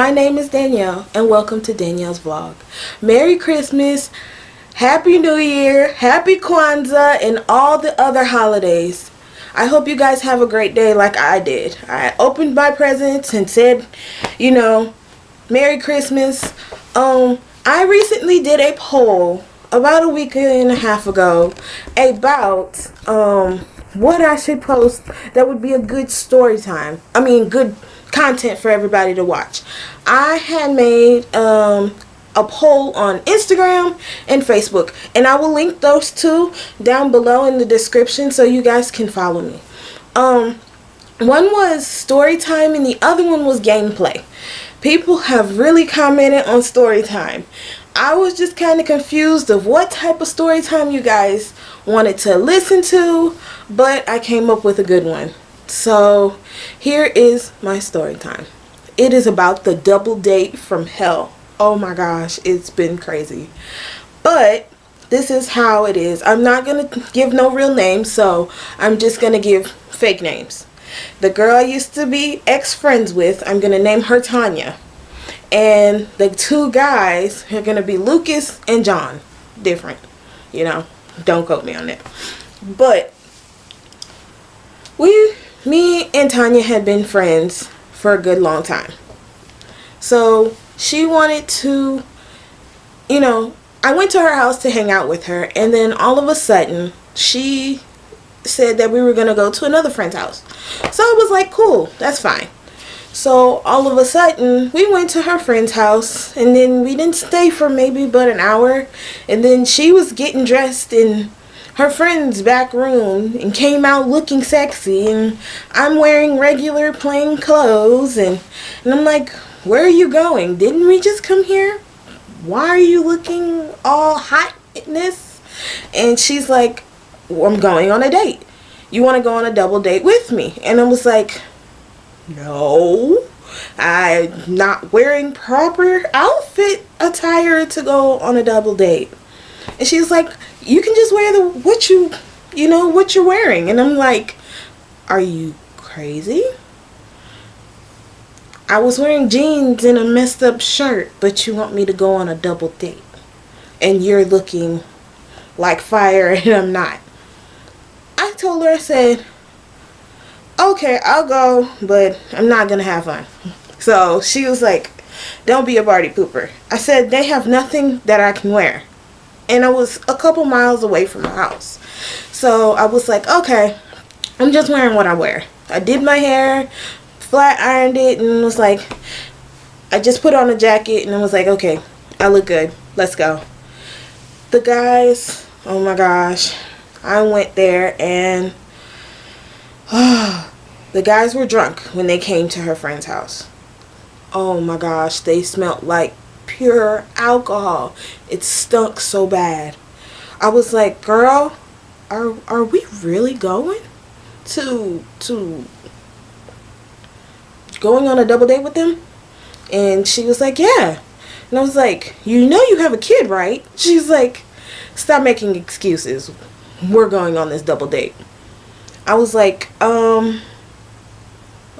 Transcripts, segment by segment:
My name is Danielle and welcome to Danielle's vlog. Merry Christmas, Happy New Year, Happy Kwanzaa, and all the other holidays. I hope you guys have a great day like I did. I opened my presents and said, Merry Christmas. I recently did a poll about a week and a half ago about what I should post that would be a good story time. Good content for everybody to watch. I had made a poll on Instagram and Facebook, and I will link those two down below in the description so you guys can follow me. One was story time and the other one was gameplay. People have really commented on story time. I was just kind of confused of what type of story time you guys wanted to listen to, but I came up with a good one. So here is my story time. It is about the double date from hell. Oh my gosh, it's been crazy. But this is how it is. I'm not going to give no real names, so I'm just going to give fake names. The girl I used to be ex-friends with, I'm going to name her Tanya. And the two guys are going to be Lucas and John. Different. Don't quote me on that. But me and Tanya had been friends for a good long time. So she wanted to, I went to her house to hang out with her, and then all of a sudden she said that we were going to go to another friend's house. So I was like, cool, that's fine. So all of a sudden we went to her friend's house, and then we didn't stay for maybe but an hour, and then she was getting dressed in her friend's back room and came out looking sexy, and I'm wearing regular plain clothes, and I'm like, where are you going? Didn't we just come here? Why are you looking all hotness? And she's like, well, I'm going on a date. You want to go on a double date with me? And I was like, no, I'm not wearing proper outfit attire to go on a double date. And she's like, you can just wear what you're wearing. And I'm like, are you crazy? I was wearing jeans and a messed up shirt, but you want me to go on a double date, and you're looking like fire and I'm not. I told her, I said, okay, I'll go, but I'm not gonna have fun. So she was like, don't be a party pooper. I said, they have nothing that I can wear. And I was a couple miles away from my house. So I was like, okay, I'm just wearing what I wear. I did my hair, flat ironed it, and was like, I just put on a jacket, and I was like, okay, I look good. Let's go. The guys, oh my gosh, I went there, and the guys were drunk when they came to her friend's house. Oh my gosh, they smelled like pure alcohol. It stunk so bad. I was like, girl, are we really going to going on a double date with them? And she was like, yeah. And I was like, you have a kid, right? She's like, stop making excuses. We're going on this double date. I was like,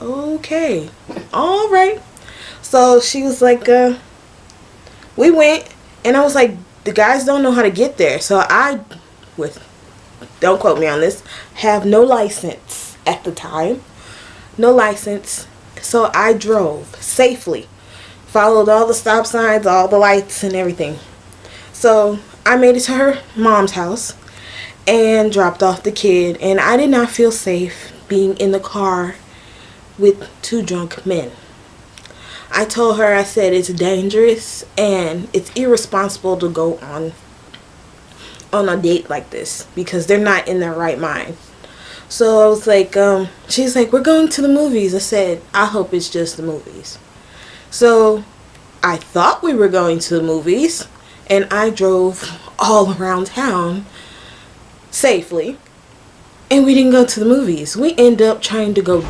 okay, all right. So she was like, we went, and I was like, the guys don't know how to get there. So I, don't quote me on this, have no license at the time. No license. So I drove safely. Followed all the stop signs, all the lights, and everything. So I made it to her mom's house and dropped off the kid. And I did not feel safe being in the car with two drunk men. I told her, I said, it's dangerous and it's irresponsible to go on a date like this because they're not in their right mind. So I was like, she's like, we're going to the movies. I said, I hope it's just the movies. So I thought we were going to the movies, and I drove all around town safely, and we didn't go to the movies. We ended up trying to go,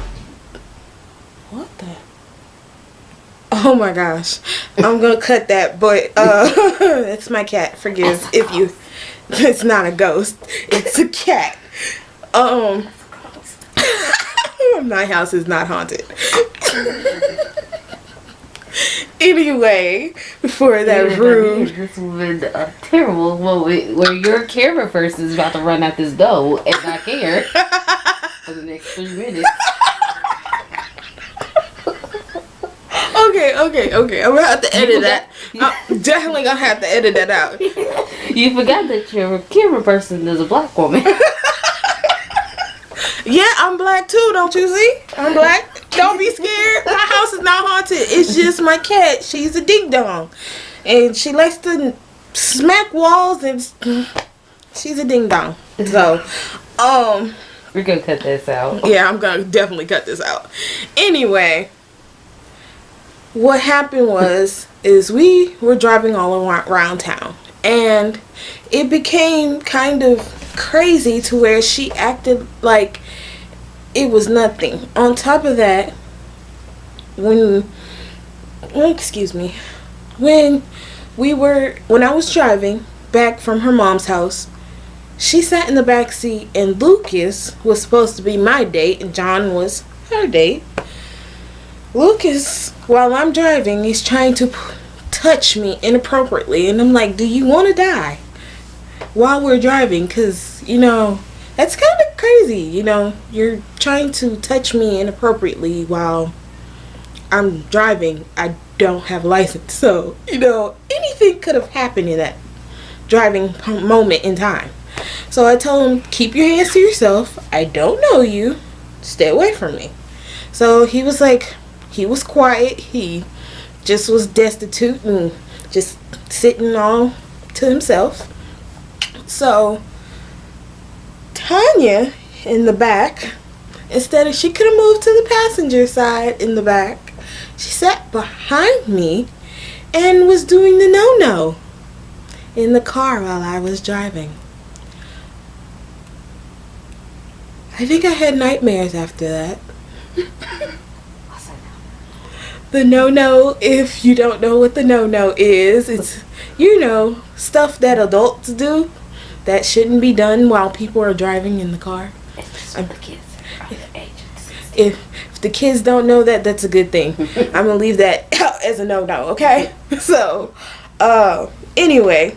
what the? Oh my gosh, I'm gonna cut that, but it's my cat. Forgive if you, it's not a ghost, it's a cat. My house is not haunted. Anyway, before that rude. This would be a terrible moment where your camera person is about to run out this door and not care for the next 3 minutes. Okay. I'm gonna have to edit that. I'm definitely gonna have to edit that out. You forgot that your camera person is a black woman. Yeah, I'm black too, don't you see? I'm black. Don't be scared. My house is not haunted. It's just my cat. She's a ding dong. And she likes to smack walls and she's a ding dong. So, we're gonna cut this out. Yeah, I'm gonna definitely cut this out. Anyway, what happened is we were driving all around town, and it became kind of crazy to where she acted like it was nothing. On top of that, when I was driving back from her mom's house, she sat in the back seat, and Lucas was supposed to be my date and John was her date. Lucas, while I'm driving, is trying to touch me inappropriately, and I'm like, do you want to die while we're driving? Because, that's kind of crazy. You're trying to touch me inappropriately while I'm driving. I don't have a license, so anything could have happened in that driving moment in time. So I told him, keep your hands to yourself. I don't know you. Stay away from me. So he was quiet. He just was destitute and just sitting all to himself. So Tanya in the back, she could have moved to the passenger side in the back. She sat behind me and was doing the no-no in the car while I was driving. I think I had nightmares after that. The no-no, if you don't know what the no-no is, it's, stuff that adults do that shouldn't be done while people are driving in the car. Especially the kids are the age of 16. If the kids don't know that, that's a good thing. I'm going to leave that out as a no-no, okay? So, anyway.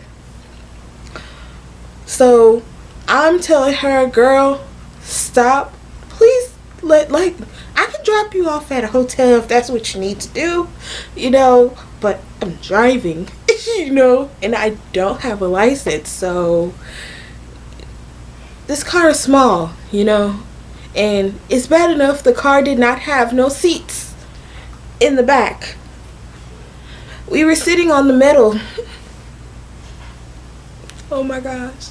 So, I'm telling her, girl, stop. Please, I can drop you off at a hotel if that's what you need to do, but I'm driving, and I don't have a license, so this car is small, and it's bad enough the car did not have no seats in the back. We were sitting on the middle. Oh my gosh.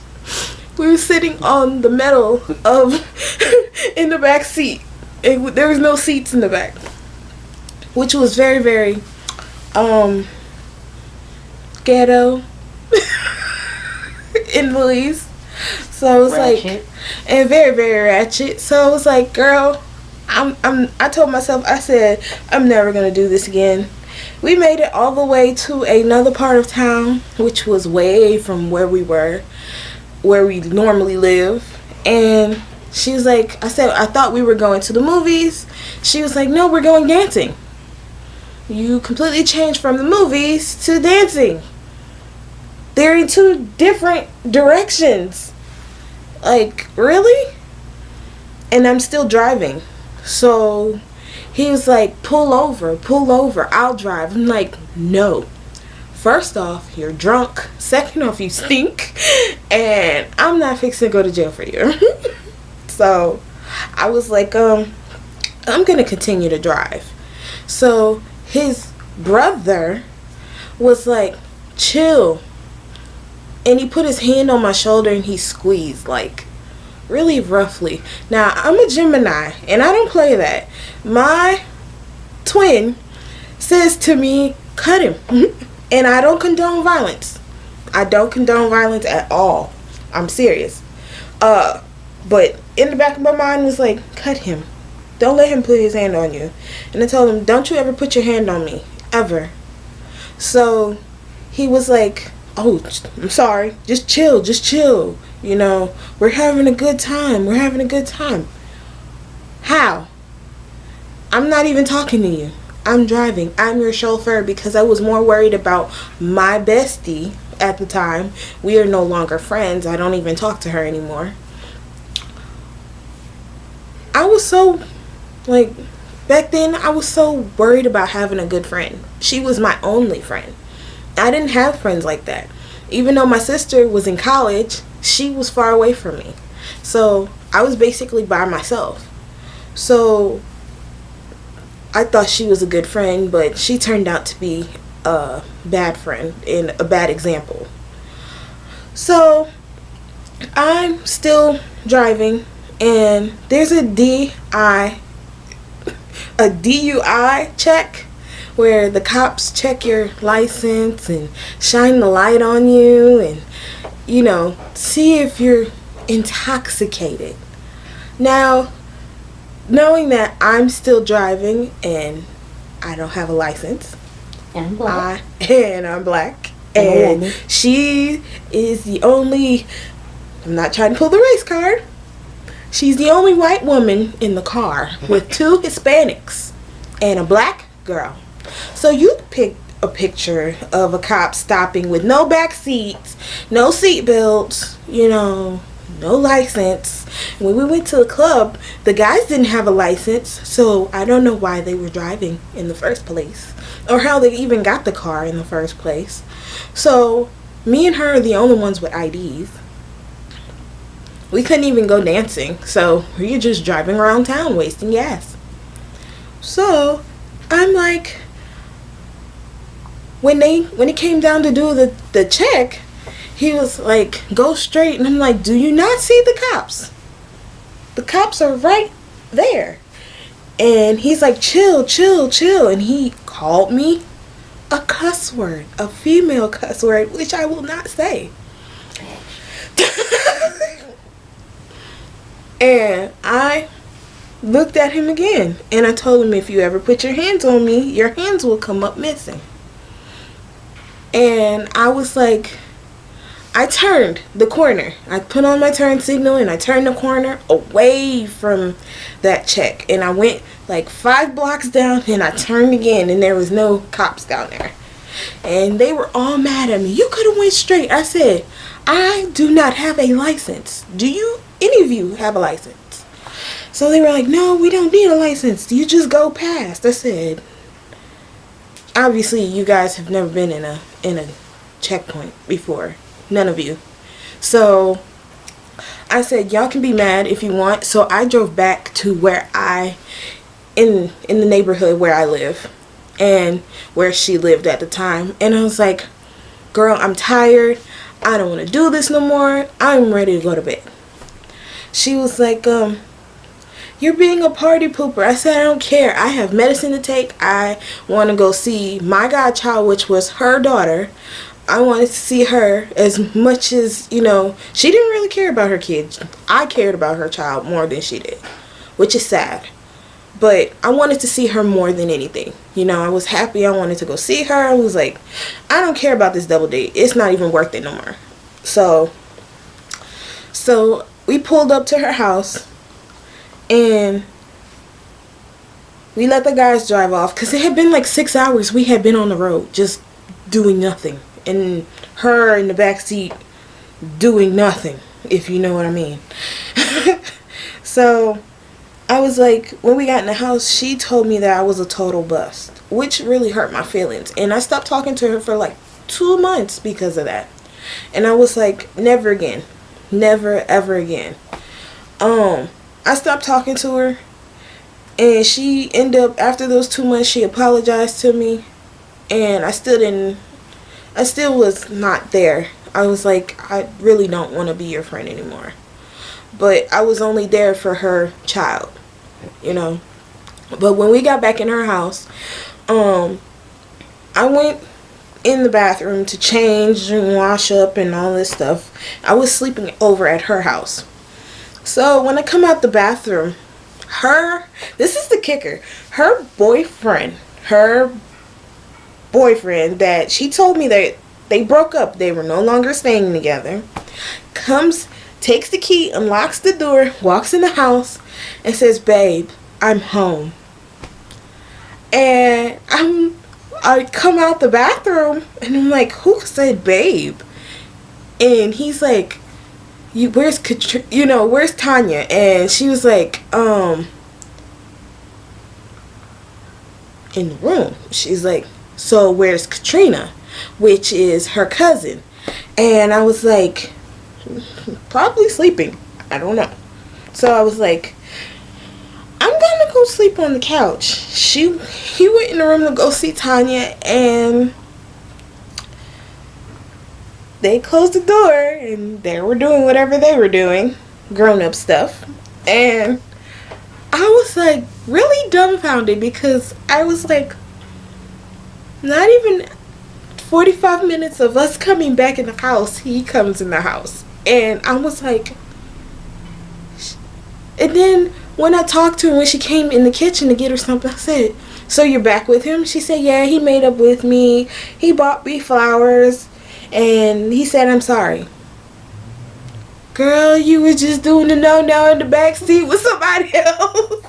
We were sitting on the middle in the back seat. There was no seats in the back, which was very, very ghetto in the least. So it was ratchet. And very, very ratchet. So I was like, girl, I told myself, I said, I'm never gonna do this again. We made it all the way to another part of town, which was way from where we normally live, and she was like, I said, I thought we were going to the movies. She was like, no, we're going dancing. You completely changed from the movies to dancing. They're in two different directions. Like, really? And I'm still driving. So he was like, pull over, I'll drive. I'm like, no. First off, you're drunk. Second off, you stink. And I'm not fixing to go to jail for you. So I was like, I'm going to continue to drive. So his brother was like, chill. And he put his hand on my shoulder and he squeezed, like, really roughly. Now, I'm a Gemini, and I don't play that. My twin says to me, cut him. And I don't condone violence. I don't condone violence at all. I'm serious. But in the back of my mind was like, cut him. Don't let him put his hand on you. And I told him, don't you ever put your hand on me. Ever. So he was like, oh, I'm sorry. Just chill. We're having a good time. How? I'm not even talking to you. I'm driving. I'm your chauffeur, because I was more worried about my bestie at the time. We are no longer friends. I don't even talk to her anymore. I was so, like, back then, I was so worried about having a good friend. She was my only friend. I didn't have friends like that. Even though my sister was in college, she was far away from me. So I was basically by myself. So I thought she was a good friend, but she turned out to be a bad friend and a bad example. So I'm still driving, and there's a DUI check, where the cops check your license and shine the light on you and, see if you're intoxicated. Now, knowing that I'm still driving and I don't have a license, And I'm black. I'm black, and she is the only, I'm not trying to pull the race card, she's the only white woman in the car with 2 Hispanics and a black girl. So you pick a picture of a cop stopping with no back seats, no seat belts, no license. When we went to the club, the guys didn't have a license, so I don't know why they were driving in the first place, or how they even got the car in the first place. So me and her are the only ones with IDs. We couldn't even go dancing, so we were just driving around town wasting gas. So I'm like, when it came down to do the check, he was like, go straight, and I'm like, do you not see the cops? The cops are right there. And he's like, chill, and he called me a cuss word, a female cuss word, which I will not say. And I looked at him again, and I told him, if you ever put your hands on me, your hands will come up missing. And I was like, I turned the corner. I put on my turn signal, and I turned the corner away from that check. And I went like 5 blocks down, and I turned again, and there was no cops down there. And they were all mad at me. You could have went straight. I said, I do not have a license. Do any of you have a license? So they were like, no, we don't need a license. You just go past. I said, obviously you guys have never been in a checkpoint before. None of you. So I said, y'all can be mad if you want. So I drove back to where in the neighborhood where I live, and where she lived at the time. And I was like, girl, I'm tired. I don't want to do this no more. I'm ready to go to bed. She was like, you're being a party pooper. I said, I don't care. I have medicine to take. I want to go see my godchild, which was her daughter. I wanted to see her as much as, she didn't really care about her kids. I cared about her child more than she did, which is sad. But I wanted to see her more than anything. I was happy. I wanted to go see her. I was like, I don't care about this double date. It's not even worth it no more. So we pulled up to her house, and we let the guys drive off, because it had been like 6 hours we had been on the road just doing nothing, and her in the back seat doing nothing, if you know what I mean. So I was like, when we got in the house, she told me that I was a total bust, which really hurt my feelings, and I stopped talking to her for like 2 months because of that. And I was like, never again, never ever again. I stopped talking to her, and she ended up, after those 2 months, she apologized to me, and I still was not there. I was like, I really don't want to be your friend anymore. But I was only there for her child, But when we got back in her house, I went in the bathroom to change and wash up and all this stuff. I was sleeping over at her house. So when I come out the bathroom, this is the kicker, her boyfriend that she told me that they broke up, they were no longer staying together, takes the key, unlocks the door, walks in the house, and says, babe, I'm home. And I come out the bathroom and I'm like, who said babe? And he's like, where's where's Tanya? And she was like, in the room. She's like, so where's Katrina? Which is her cousin. And I was like, probably sleeping. I don't know. So I was like, I'm gonna go sleep on the couch. He went in the room to go see Tanya, and they closed the door, and they were doing whatever they were doing, grown-up stuff. And I was like really dumbfounded, because I was like, not even 45 minutes of us coming back in the house, he comes in the house. And I was like, and then when I talked to her, when she came in the kitchen to get her something, I said, so you're back with him? She said, yeah, he made up with me. He bought me flowers, and he said, I'm sorry. Girl, you was just doing the no-no in the back seat with somebody else.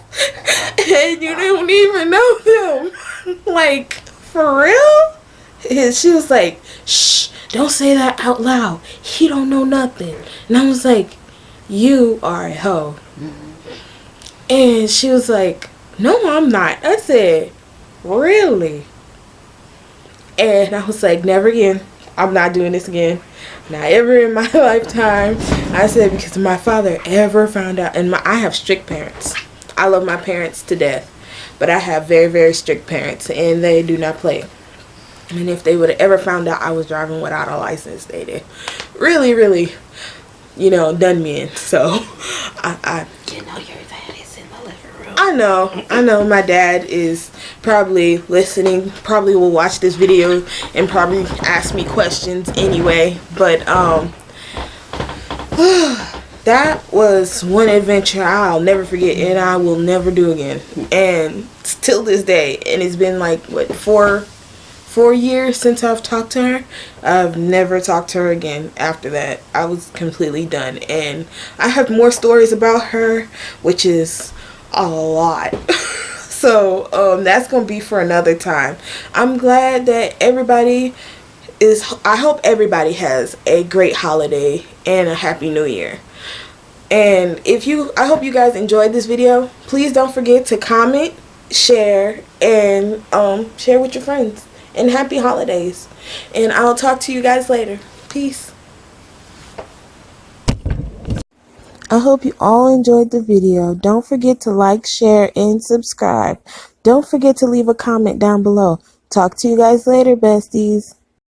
And you didn't even know them. Like, for real? And she was like, shh, don't say that out loud. He don't know nothing. And I was like, you are a hoe. And she was like, no, I'm not. I said, really? And I was like, never again. I'm not doing this again. Not ever in my lifetime. I said, because my father ever found out, and I have strict parents. I love my parents to death, but I have very, very strict parents, and they do not play. And if they would have ever found out I was driving without a license, they'd have really, really, done me in. So, your dad is in the living room. I know my dad is probably listening, probably will watch this video and probably ask me questions anyway. But, that was one adventure I'll never forget, and I will never do again. And till this day, and it's been like, what, 4 years since I've talked to her. I've never talked to her again after that. I was completely done. And I have more stories about her, which is a lot. So that's gonna be for another time. I'm glad that I hope everybody has a great holiday and a happy new year. And I hope you guys enjoyed this video. Please don't forget to comment, share, and share with your friends. And happy holidays. And I'll talk to you guys later. Peace. I hope you all enjoyed the video. Don't forget to like, share, and subscribe. Don't forget to leave a comment down below. Talk to you guys later, besties.